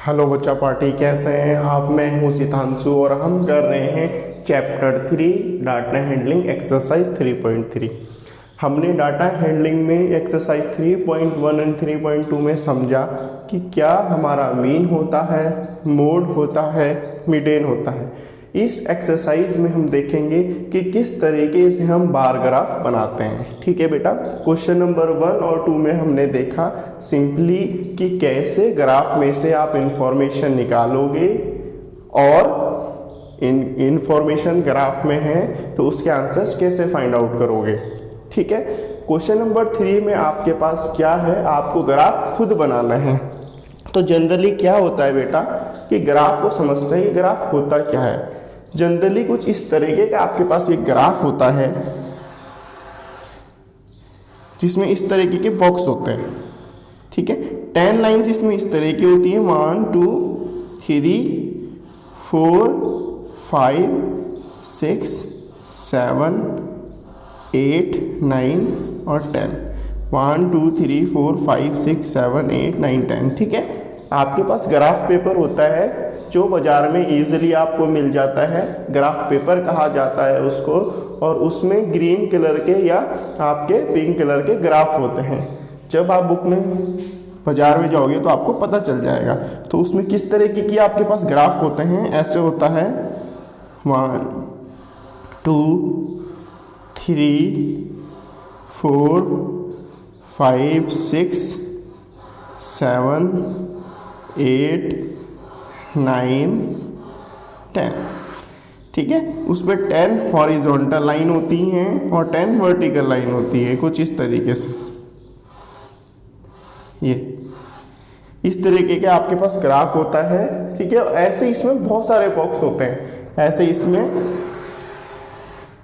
Hello बच्चा party, कैसे हैं आप। मैं हूं सितांशु और हम कर रहे हैं चैप्टर 3 डाटा हैंडलिंग एक्सरसाइज 3.3। हमने डाटा हैंडलिंग में एक्सरसाइज 3.1 एंड 3.2 में समझा कि क्या हमारा मीन होता है, मोड होता है, मीडियन होता है। इस एक्सरसाइज में हम देखेंगे कि किस तरीके से हम बार ग्राफ बनाते हैं। ठीक है बेटा, क्वेश्चन नंबर 1 और 2 में हमने देखा सिंपली कि कैसे ग्राफ में से आप इंफॉर्मेशन निकालोगे और इंफॉर्मेशन ग्राफ में है तो उसके आंसर्स कैसे फाइंड आउट करोगे। ठीक है, क्वेश्चन नंबर 3 में आपके पास क्या है, आपको ग्राफ खुद बनाना है। तो जनरली क्या होता है बेटा कि ग्राफ को समझते हैं कि ग्राफ होता क्या है। जनरली कुछ इस तरीके का आपके पास एक ग्राफ होता है जिसमें इस तरीके के बॉक्स होते हैं। ठीक है, 10 लाइन्स इसमें इस तरह की होती है, 1 2 3 4 5 6 7 8 9 और 10। 1 2 3 4 5 6 7 8 9 10। ठीक है, आपके पास ग्राफ पेपर होता है जो बाज़ार में इजीली आपको मिल जाता है, ग्राफ पेपर कहा जाता है उसको, और उसमें ग्रीन कलर के या आपके पिंक कलर के ग्राफ होते हैं। जब आप बुक में बाज़ार में जाओगे तो आपको पता चल जाएगा। तो उसमें किस तरीके की आपके पास ग्राफ होते हैं, ऐसे होता है 1 2 3 4 5 6 7 8 9 10। ठीक है, उस पर 10 हॉरिजॉन्टल लाइन होती हैं और 10 वर्टिकल लाइन होती है, कुछ इस तरीके से। ये इस तरीके के आपके पास ग्राफ होता है। ठीक है, और ऐसे इसमें बहुत सारे बॉक्स होते हैं, ऐसे इसमें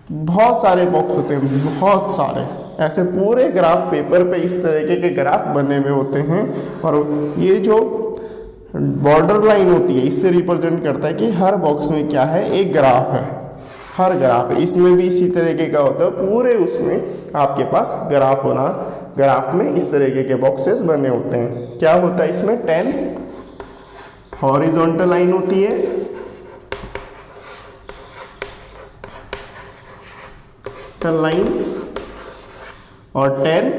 बहुत सारे बॉक्स होते हैं, बहुत सारे ऐसे पूरे ग्राफ पेपर पे इस तरीके के ग्राफ बने हुए होते हैं। और ये जो बॉर्डर लाइन होती है इससे रिप्रेजेंट करता है कि हर बॉक्स में क्या है, एक ग्राफ है, हर ग्राफ है। इसमें भी इसी तरीके का होता है, पूरे उसमें आपके पास ग्राफ होना, ग्राफ में इस तरीके के बॉक्सेस बने होते हैं। क्या होता है इसमें, 10 हॉरिजॉन्टल लाइन होती है, 10 लाइन्स और 10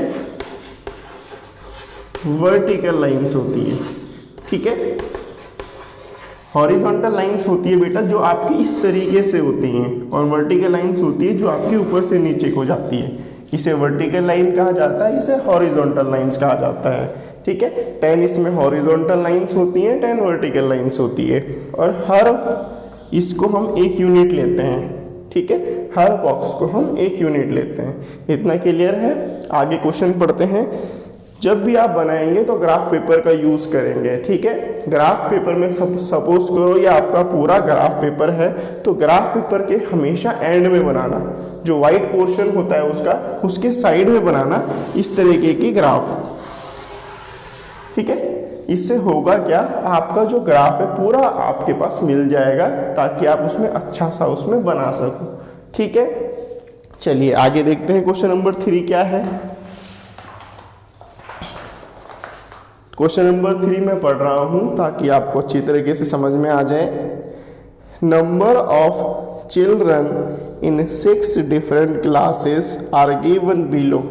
वर्टिकल लाइन्स होती है। ठीक है, हॉरिजॉन्टल लाइंस होती है बेटा जो आपकी इस तरीके से होती हैं, और वर्टिकल लाइंस होती है जो आपकी ऊपर से नीचे को जाती है। इसे वर्टिकल लाइन कहा जाता है, इसे हॉरिजॉन्टल लाइंस कहा जाता है। ठीक है, 10 इसमें हॉरिजॉन्टल लाइंस होती हैं, 10 वर्टिकल लाइंस होती है, और हर इसको हम एक यूनिट लेते हैं। ठीक है, हर बॉक्स को हम एक यूनिट लेते हैं। इतना क्लियर है। आगे क्वेश्चन पढ़ते हैं। जब भी आप बनाएंगे तो ग्राफ पेपर का यूज़ करेंगे। ठीक है, ग्राफ पेपर में सपोज करो ये आपका पूरा ग्राफ पेपर है, तो ग्राफ पेपर के हमेशा एंड में बनाना, जो वाइट पोर्शन होता है उसका, उसके साइड में बनाना इस तरीके की ग्राफ। ठीक है, इससे होगा क्या, आपका जो ग्राफ है पूरा आपके पास मिल जाएगा ताकि आप उसमें अच्छा सा उसमें बना सको। ठीक है, चलिए आगे देखते हैं। क्वेश्चन नंबर 3 क्या है। क्वेश्चन नंबर 3 में पढ़ रहा हूं ताकि आपको अच्छी तरीके से समझ में आ जाए। Number of children in 6 different classes are given below,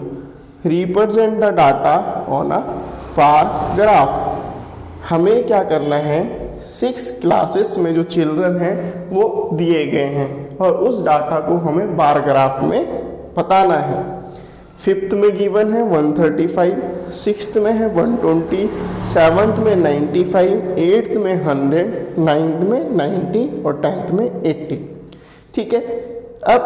represent the data on a bar graph. हमें क्या करना है, 6 क्लासेस में जो चिल्ड्रन हैं वो दिए गए हैं और उस डाटा को हमें बार ग्राफ में बताना है। 5th में गिवन है 135, 6th में है 120, 7th में 95, 8th में 100, 9th में 90 और 10th में 80। ठीक है, अब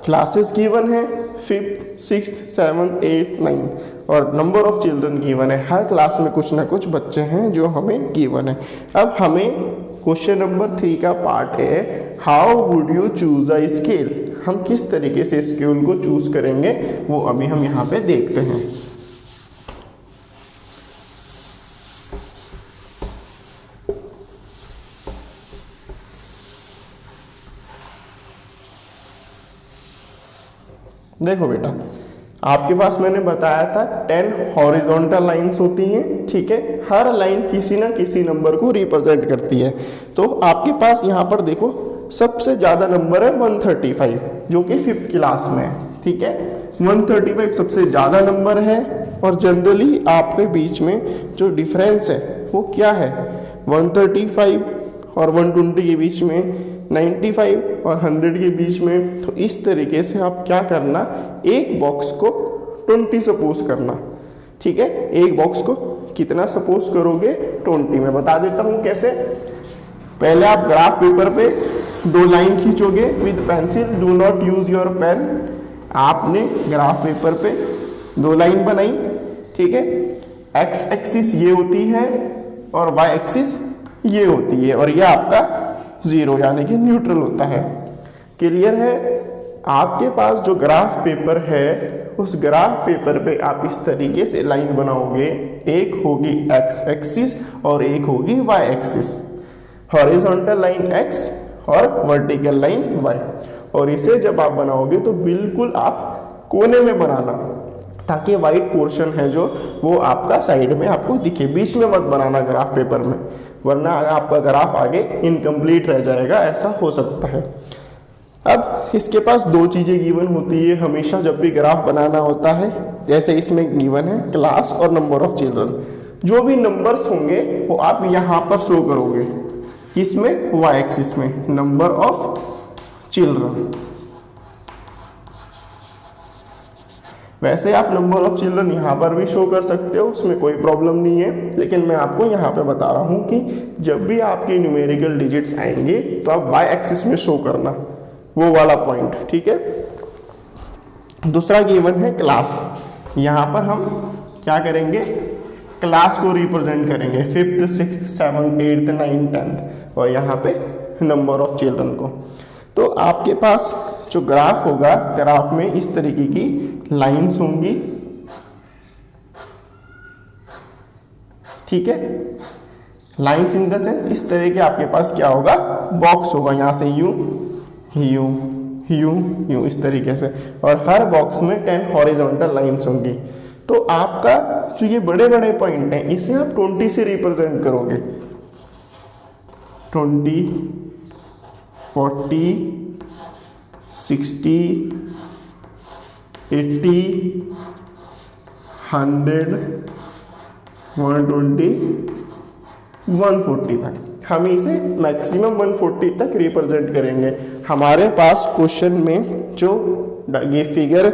क्लासेस गिवन है 5th, 6th, 7th, 8th, 9th और नंबर ऑफ चिल्ड्रन गिवन है। हर क्लास में कुछ ना कुछ बच्चे हैं जो हमें गिवन है। अब हमें क्वेश्चन नंबर 3 का पार्ट है, how would you choose a scale. हम किस तरीके से स्केल को चूज करेंगे वो अभी हम यहाँ पे देखते हैं। देखो बेटा, आपके पास मैंने बताया था 10 हॉरिजॉन्टल लाइंस होती हैं, ठीक है। हर लाइन किसी ना किसी नंबर को रिप्रेजेंट करती है। तो आपके पास यहाँ पर देखो सबसे ज़्यादा नंबर है 135 जो कि 5th क्लास में है, ठीक है। 135 सबसे ज़्यादा नंबर है और जनरली आपके बीच में जो डिफरेंस है वो क्या है, 135 और 120 के बीच में, 95 और 100 के बीच में। तो इस तरीके से आप क्या करना, एक बॉक्स को 20 सपोज करना, ठीक है। एक बॉक्स को कितना सपोज करोगे, 20। मैं बता देता हूँ कैसे। पहले आप ग्राफ पेपर पे 2 लाइन खींचोगे with pencil, do not use your pen. आपने ग्राफ पेपर पे 2 लाइन बनाई, ठीक है। एक्स एक्सिस ये होती है और वाई एक्सिस ये होती है और ये आपका 0 यानी कि न्यूट्रल होता है। क्लियर है। आपके पास जो ग्राफ पेपर है उस ग्राफ पेपर पे आप इस तरीके से लाइन बनाओगे, एक होगी एक्स एक्सिस और एक होगी Y axis, horizontal line X और वर्टिकल लाइन वाई। और इसे जब आप बनाओगे तो बिल्कुल आप कोने में बनाना ताकि वाइट पोर्शन है जो वो आपका साइड में आपको दिखे, बीच में मत बनाना ग्राफ पेपर में, वरना आपका ग्राफ आगे इनकम्प्लीट रह जाएगा, ऐसा हो सकता है। अब इसके पास 2 चीज़ें गिवन होती है हमेशा जब भी ग्राफ बनाना होता है। जैसे इसमें गिवन है क्लास और नंबर ऑफ चिल्ड्रन। जो भी नंबर्स होंगे वो आप यहाँ पर शो करोगे, किसमें, वाई एक्सिस में, नंबर ऑफ चिल्ड्रन। वैसे आप नंबर ऑफ चिल्ड्रन यहाँ पर भी शो कर सकते हो, उसमें कोई प्रॉब्लम नहीं है, लेकिन मैं आपको यहाँ पे बता रहा हूँ कि जब भी आपके न्यूमेरिकल डिजिट्स आएंगे तो आप वाई एक्सिस में शो करना, वो वाला पॉइंट, ठीक है। दूसरा गिवन है क्लास। यहाँ पर हम क्या करेंगे, क्लास को रिप्रेजेंट करेंगे, 5th 6th 7th 8th 9th 10th, और यहाँ पे नंबर ऑफ चिल्ड्रन को। तो आपके पास जो ग्राफ होगा, ग्राफ में इस तरीके की लाइंस होंगी, ठीक है। लाइंस इन द सेंस इस तरह के आपके पास क्या होगा, बॉक्स होगा, यहाँ से यूं यूं यूं यूं इस तरीके से, और हर बॉक्स में 10 हॉरिजॉन्टल लाइंस होंगी। तो आपका जो ये बड़े बड़े पॉइंट हैं इसे आप 20 से रिप्रेजेंट करोगे, 20 40 60 80 100 120 140 तक हम इसे मैक्सिमम 140 तक रिप्रेजेंट करेंगे। हमारे पास क्वेश्चन में जो ये फिगर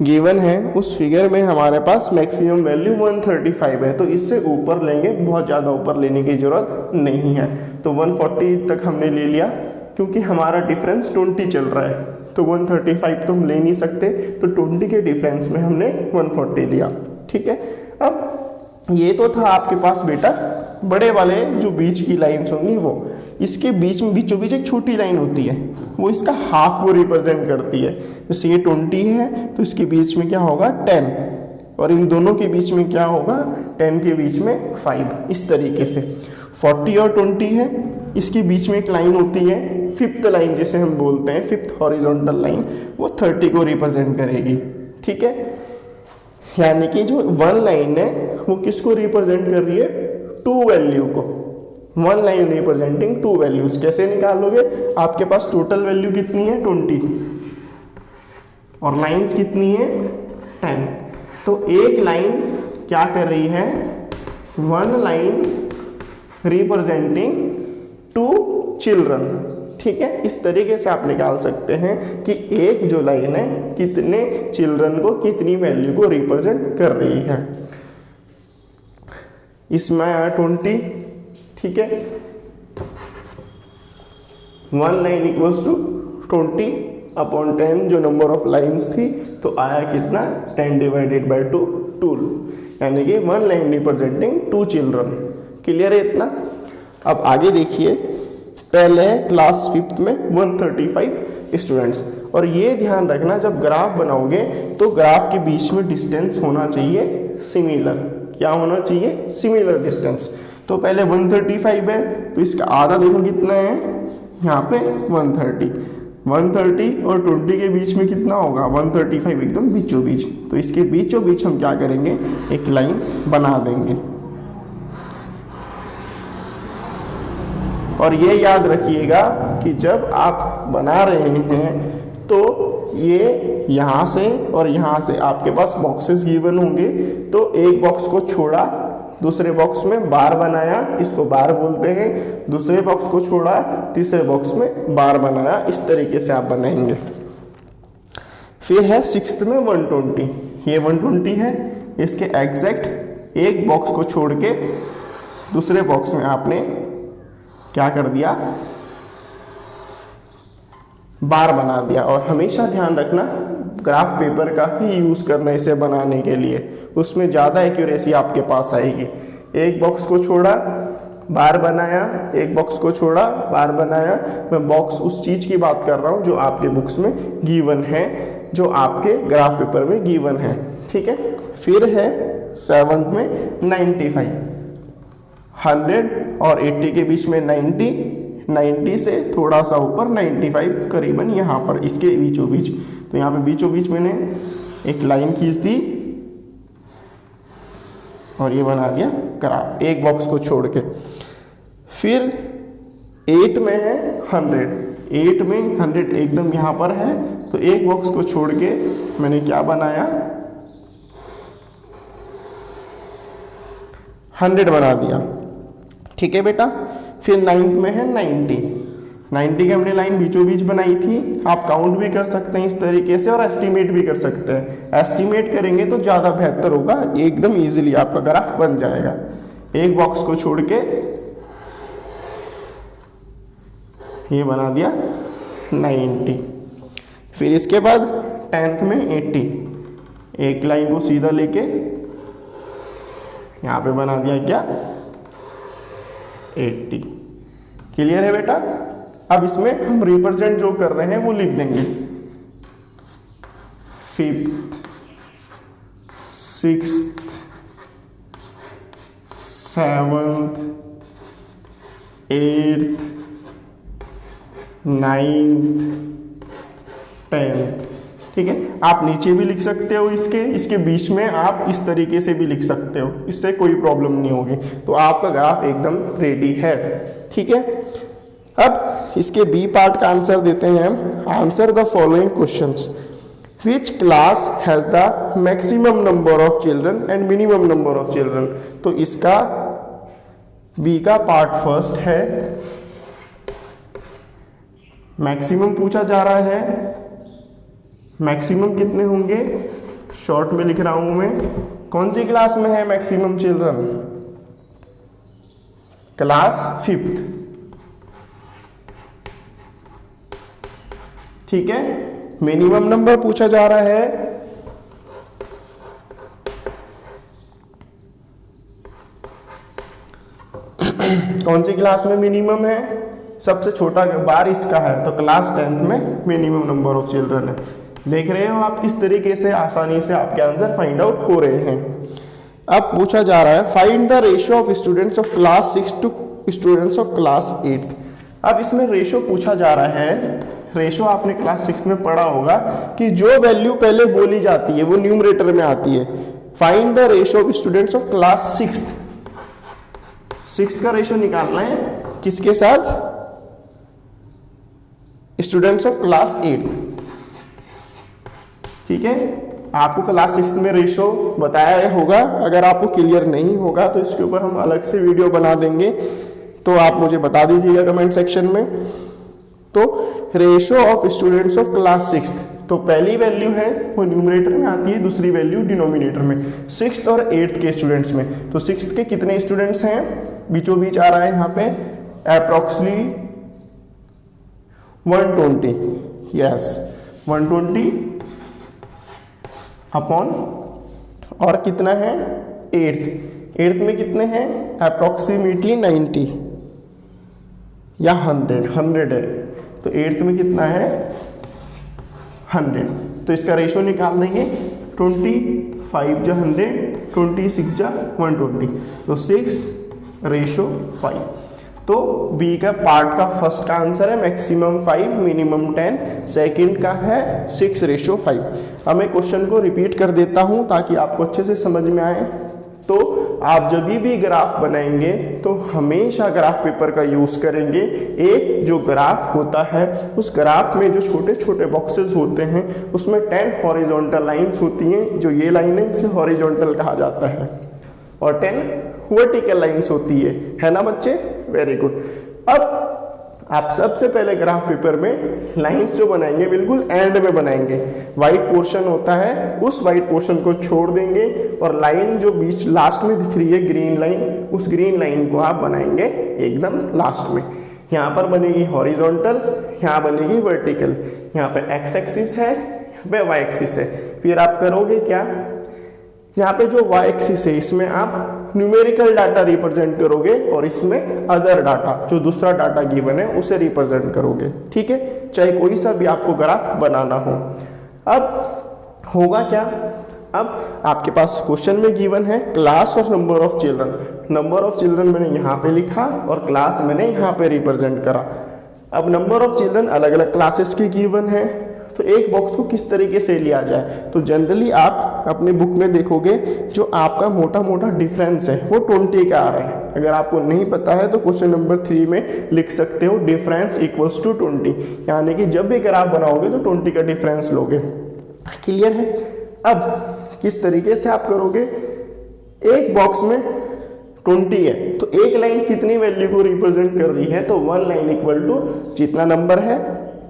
गिवन है उस फिगर में हमारे पास मैक्सिमम वैल्यू 135 है, तो इससे ऊपर लेंगे, बहुत ज़्यादा ऊपर लेने की ज़रूरत नहीं है। तो 140 तक हमने ले लिया क्योंकि हमारा डिफरेंस 20 चल रहा है, तो 135 तो हम ले नहीं सकते, तो 20 के डिफरेंस में हमने 140 लिया, ठीक है। अब ये तो था आपके पास बेटा बड़े वाले जो बीच की लाइंस होंगी वो, इसके बीच में बीचों बीच एक छोटी लाइन होती है, वो इसका हाफ वो रिप्रेजेंट करती है। जैसे ये 20 है तो इसके बीच में क्या होगा 10, और इन दोनों के बीच में क्या होगा 10 के बीच में 5, इस तरीके से। 40 और 20 है, इसके बीच में एक लाइन होती है 5th लाइन जिसे हम बोलते हैं, 5th हॉरिजॉन्टल लाइन, वो 30 को रिप्रेजेंट करेगी, ठीक है। यानी कि जो 1 लाइन है वो किसको रिप्रेजेंट कर रही है, 2 वैल्यू को। 1 लाइन रिप्रेजेंटिंग 2 वैल्यूज। कैसे निकालोगे, आपके पास टोटल वैल्यू कितनी है 20 और लाइंस कितनी है 10, तो एक लाइन क्या कर रही है, 1 लाइन रिप्रेजेंटिंग 2 चिल्ड्रन, ठीक है। इस तरीके से आप निकाल सकते हैं कि एक जो लाइन है कितने चिल्ड्रन को, कितनी वैल्यू को रिप्रेजेंट कर रही है। इसमें आया 20, ठीक है। 1 लाइन इक्वल्स टू 20/10 जो नंबर ऑफ लाइंस थी, तो आया कितना 10 डिवाइडेड बाई 2, यानी कि 1 लाइन रिप्रेजेंटिंग 2 चिल्ड्रन। क्लियर है इतना। अब आगे देखिए, पहले है क्लास 5th में 135 स्टूडेंट्स, और ये ध्यान रखना जब ग्राफ बनाओगे तो ग्राफ के बीच में डिस्टेंस होना चाहिए सिमिलर। क्या होना चाहिए, सिमिलर डिस्टेंस। तो पहले 135 है तो इसका आधा देखो कितना है, यहाँ पे 130, 130 और 20 के बीच में कितना होगा, 135 एकदम बीचों बीच। तो इसके बीचों बीच हम क्या करेंगे, एक लाइन बना देंगे। और ये याद रखिएगा कि जब आप बना रहे हैं तो ये यहाँ से और यहाँ से आपके पास बॉक्सेस गिवन होंगे, तो एक बॉक्स को छोड़ा, दूसरे बॉक्स में बार बनाया, इसको बार बोलते हैं, दूसरे बॉक्स को छोड़ा, तीसरे बॉक्स में बार बनाया, इस तरीके से आप बनाएंगे। फिर है सिक्स्थ में 120, ये 120 है, इसके एग्जैक्ट एक बॉक्स को छोड़ के दूसरे बॉक्स में आपने क्या कर दिया, बार बना दिया। और हमेशा ध्यान रखना ग्राफ पेपर का ही यूज़ करना इसे बनाने के लिए, उसमें ज़्यादा एक्यूरेसी आपके पास आएगी। एक बॉक्स को छोड़ा, बार बनाया, एक बॉक्स को छोड़ा, बार बनाया। मैं बॉक्स उस चीज़ की बात कर रहा हूँ जो आपके बुक्स में गिवन है, जो आपके ग्राफ पेपर में गिवन है, ठीक है। फिर है सेवंथ में 95, 100 और 80 के बीच में 90 से थोड़ा सा ऊपर 95 करीबन यहाँ पर इसके बीचों बीच। तो यहाँ पे बीचों बीच मैंने एक लाइन खींच दी और ये बना दिया ग्राफ, एक बॉक्स को छोड़ के। फिर 8 में है 100, 8 में 100 एकदम यहाँ पर है, तो एक बॉक्स को छोड़ के मैंने क्या बनाया, 100 बना दिया, ठीक है बेटा। फिर 9th में है 90 की हमने लाइन बीचों बीच बनाई थी। आप काउंट भी कर सकते हैं इस तरीके से और एस्टिमेट भी कर सकते हैं। एस्टिमेट करेंगे तो ज़्यादा बेहतर होगा, एकदम इजीली आपका ग्राफ बन जाएगा। एक बॉक्स को छोड़ के ये बना दिया 90। फिर इसके बाद 10th में 80, एक लाइन को सीधा लेके यहाँ पे बना दिया क्या, 80। क्लियर है बेटा। अब इसमें हम रिप्रेजेंट जो कर रहे हैं वो लिख देंगे, 5th, 6th, 7th, 8th, 9th, 10th, ठीक है। आप नीचे भी लिख सकते हो, इसके बीच में आप इस तरीके से भी लिख सकते हो, इससे कोई प्रॉब्लम नहीं होगी। तो आपका ग्राफ एकदम रेडी है, ठीक है। अब इसके बी पार्ट का आंसर देते हैं हम। Answer the following questions. Which class has the maximum number of children and minimum number of children. तो इसका बी का पार्ट फर्स्ट है, मैक्सिमम पूछा जा रहा है। मैक्सिमम कितने होंगे, शॉर्ट में लिख रहा हूं मैं। कौन सी क्लास में है मैक्सिमम चिल्ड्रन, क्लास 5th, ठीक है। मिनिमम नंबर पूछा जा रहा है, कौन सी क्लास में मिनिमम है, सबसे छोटा बार इसका है, तो क्लास 10th में मिनिमम नंबर ऑफ चिल्ड्रन है। देख रहे हो आप किस तरीके से आसानी से आपके आंसर फाइंड आउट हो रहे हैं। अब पूछा जा रहा है find the ratio of students of class 6 to students of class 8th। अब इसमें रेशियो पूछा जा रहा है। रेशियो आपने क्लास 6 में पढ़ा होगा कि जो वैल्यू पहले बोली जाती है वो न्यूमरेटर में आती है। Find the ratio of students of class 6th का रेशियो निकालना है किसके साथ, स्टूडेंट्स ऑफ क्लास 8th, ठीक है। आपको क्लास 6 में रेशियो बताया होगा, अगर आपको क्लियर नहीं होगा तो इसके ऊपर हम अलग से वीडियो बना देंगे, तो आप मुझे बता दीजिएगा कमेंट सेक्शन में। तो ratio of students of class 6th, तो पहली वैल्यू है वो न्यूमरेटर में आती है, दूसरी वैल्यू डिनोमिनेटर में, 6th और 8th के स्टूडेंट्स में। तो 6th के कितने स्टूडेंट्स हैं, बीचों बीच आ रहा है यहाँ पे अप्रोक्सीमेटली 120, यस 120 अपॉन, और कितना है 8th में कितने हैं अप्रोक्सीमेटली 90 या 100 है, तो 8th में कितना है 100। तो इसका रेशियो निकाल देंगे, 25 जा 100, 26 जा 120, तो 6:5। तो बी का पार्ट का फर्स्ट का आंसर है मैक्सिमम 5 मिनिमम 10, सेकंड का है 6:5। अब मैं क्वेश्चन को रिपीट कर देता हूं ताकि आपको अच्छे से समझ में आए। तो आप जब भी ग्राफ बनाएंगे तो हमेशा ग्राफ पेपर का यूज करेंगे। एक जो ग्राफ होता है उस ग्राफ में जो छोटे छोटे बॉक्सेस होते हैं उसमें 10 हॉरिजॉन्टल लाइंस होती हैं, जो ये लाइन है इसे हॉरिजॉन्टल कहा जाता है, और 10 वर्टिकल लाइंस होती है ना बच्चे? Very good. अब आप सबसे पहले ग्राफ पेपर में लाइंस जो बनाएंगे बिल्कुल एंड में बनाएंगे। वाइट पोर्शन होता है उस वाइट पोर्शन को छोड़ देंगे और लाइन जो बीच लास्ट में दिख रही है ग्रीन लाइन, उस ग्रीन लाइन को आप बनाएंगे एकदम लास्ट में। यहाँ पर बनेगी हॉरिजॉन्टल, यहाँ बनेगी वर्टिकल, यहाँ पे एक्स एक्सिस है, यहाँ पे वाई एक्सिस है। फिर आप करोगे क्या, यहाँ पे जो वाई एक्सिस है इसमें आप न्यूमेरिकल डाटा रिप्रेजेंट करोगे और इसमें अदर डाटा जो दूसरा डाटा गिवन है उसे रिप्रेजेंट करोगे। ठीक है, चाहे कोई सा भी आपको ग्राफ बनाना हो। अब होगा क्या, अब आपके पास क्वेश्चन में गिवन है क्लास और number of children. Number of children मैंने यहाँ पे लिखा और क्लास मैंने यहाँ पे रिप्रेजेंट करा। अब नंबर ऑफ चिल्ड्रन अलग अलग क्लासेस की गिवन है, तो एक बॉक्स को किस तरीके से लिया जाए। तो जनरली आप अपने बुक में देखोगे जो आपका मोटा मोटा डिफरेंस है वो 20 का आ रहा है। अगर आपको नहीं पता है तो क्वेश्चन नंबर 3 में लिख सकते हो डिफरेंस इक्वल्स टू 20, यानी कि जब भी ग्राफ बनाओगे तो 20 का डिफरेंस लोगे। क्लियर है? अब किस तरीके से आप करोगे, एक बॉक्स में 20 है तो एक लाइन कितनी वैल्यू को रिप्रेजेंट कर रही है, तो 1 लाइन इक्वल टू जितना नंबर है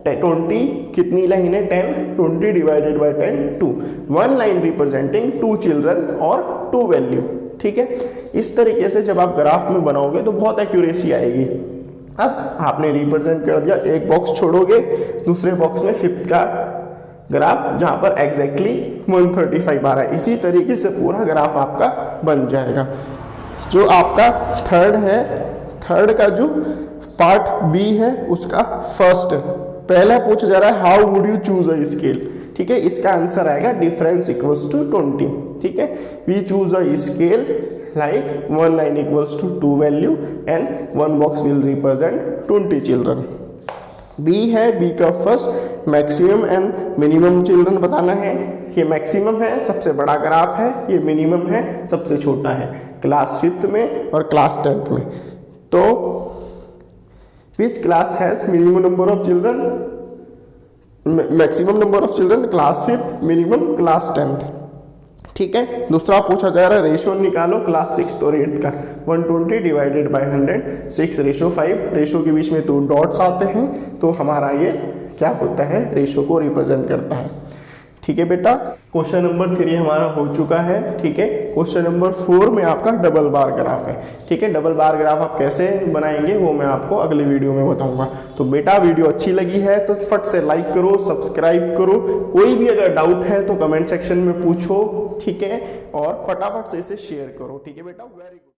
20, कितनी लाइन है 10, 20 divided by 10 2, 1 line representing 2 children और 2 वैल्यू। ठीक है, इस तरीके से जब आप ग्राफ में बनाओगे तो बहुत एक्यूरेसी आएगी। अब आपने रिप्रेजेंट कर दिया, एक बॉक्स छोड़ोगे, दूसरे बॉक्स में 5th का ग्राफ जहां पर एग्जैक्टली 135 आ रहा है। इसी तरीके से पूरा ग्राफ आपका बन जाएगा। जो आपका थर्ड है, थर्ड का जो पार्ट बी है उसका फर्स्ट पहला पूछा जा रहा है how would you choose a scale. ठीक है, इसका आंसर आएगा डिफरेंस इक्वल्स टू 20। ठीक है, we choose a scale like 1 line equals to 2 value and 1 box will represent 20 children. B है, बी का first maximum and minimum children बताना है। ये मैक्सिमम है, सबसे बड़ा ग्राफ है, ये मिनिमम है, सबसे छोटा है, क्लास 5th में और क्लास 10th में। तो which class has minimum number of children, maximum number of children, class 5th, minimum class 10th। ठीक है, दूसरा पूछा जा रहा है रेशो निकालो क्लास 6th और 8th का, 120 डिवाइडेड बाय 100, 6:5। रेशो के बीच में 2 डॉट्स आते हैं तो हमारा ये क्या होता है, रेशो को रिप्रेजेंट करता है। ठीक है बेटा, क्वेश्चन नंबर 3 हमारा हो चुका है। ठीक है, क्वेश्चन नंबर 4 में आपका डबल बार ग्राफ है। ठीक है, डबल बार ग्राफ आप कैसे बनाएंगे वो मैं आपको अगले वीडियो में बताऊंगा। तो बेटा वीडियो अच्छी लगी है तो फट से लाइक करो, सब्सक्राइब करो। कोई भी अगर डाउट है तो कमेंट सेक्शन में पूछो। ठीक है, और फटाफट से इसे शेयर करो। ठीक है बेटा, वेरी गुड।